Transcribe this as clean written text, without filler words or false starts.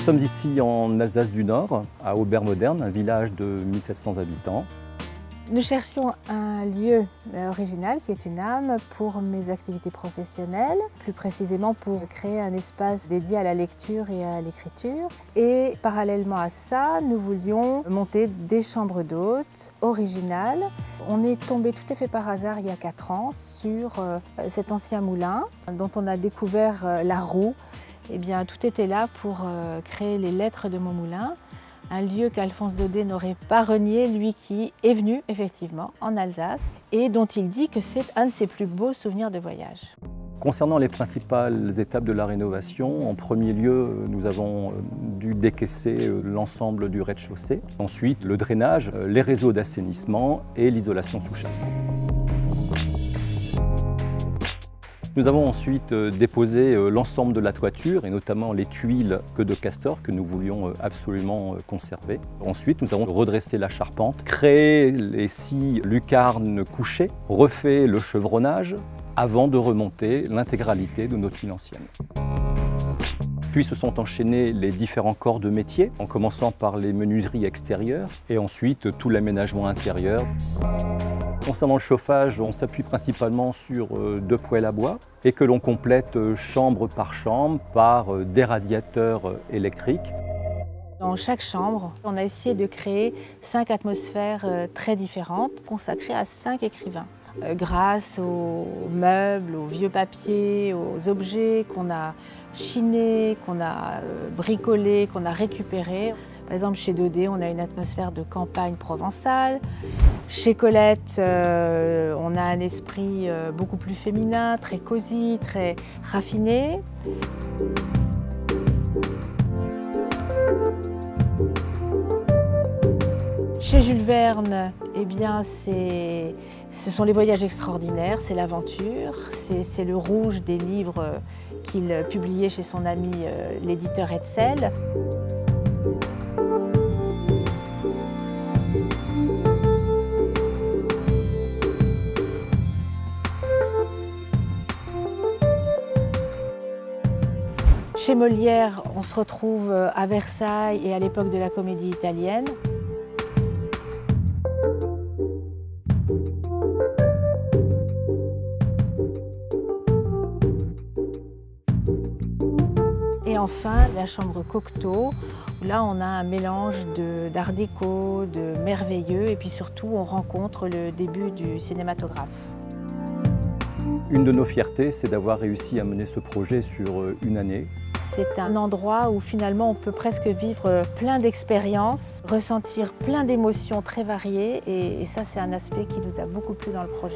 sommes ici en Alsace du Nord, à Aubert-Moderne, un village de 1700 habitants. Nous cherchions un lieu original qui est une âme pour mes activités professionnelles, plus précisément pour créer un espace dédié à la lecture et à l'écriture. Et parallèlement à ça, nous voulions monter des chambres d'hôtes originales. On est tombé tout à fait par hasard il y a 4 ans sur cet ancien moulin dont on a découvert la roue. Eh bien, tout était là pour créer les lettres de mon moulin. Un lieu qu'Alphonse Daudet n'aurait pas renié, lui qui est venu effectivement en Alsace et dont il dit que c'est un de ses plus beaux souvenirs de voyage. Concernant les principales étapes de la rénovation, en premier lieu, nous avons dû décaisser l'ensemble du rez-de-chaussée. Ensuite, le drainage, les réseaux d'assainissement et l'isolation sous chape. Nous avons ensuite déposé l'ensemble de la toiture et notamment les tuiles queue de castor que nous voulions absolument conserver. Ensuite, nous avons redressé la charpente, créé les 6 lucarnes couchées, refait le chevronnage avant de remonter l'intégralité de nos tuiles anciennes. Puis se sont enchaînés les différents corps de métier, en commençant par les menuiseries extérieures et ensuite tout l'aménagement intérieur. Concernant le chauffage, on s'appuie principalement sur 2 poêles à bois et que l'on complète chambre par chambre par des radiateurs électriques. Dans chaque chambre, on a essayé de créer 5 atmosphères très différentes, consacrées à 5 écrivains. Grâce aux meubles, aux vieux papiers, aux objets qu'on a chinés, qu'on a bricolés, qu'on a récupérés. Par exemple, chez Daudet, on a une atmosphère de campagne provençale. Chez Colette, on a un esprit beaucoup plus féminin, très cosy, très raffiné. Chez Jules Verne, eh bien, ce sont les voyages extraordinaires, c'est l'aventure, c'est le rouge des livres qu'il publiait chez son ami l'éditeur Hetzel. Chez Molière, on se retrouve à Versailles et à l'époque de la comédie italienne. Et enfin, la chambre Cocteau, où là on a un mélange d'art déco, de merveilleux, et puis surtout on rencontre le début du cinématographe. Une de nos fiertés, c'est d'avoir réussi à mener ce projet sur une année. C'est un endroit où finalement on peut presque vivre plein d'expériences, ressentir plein d'émotions très variées, et ça c'est un aspect qui nous a beaucoup plu dans le projet.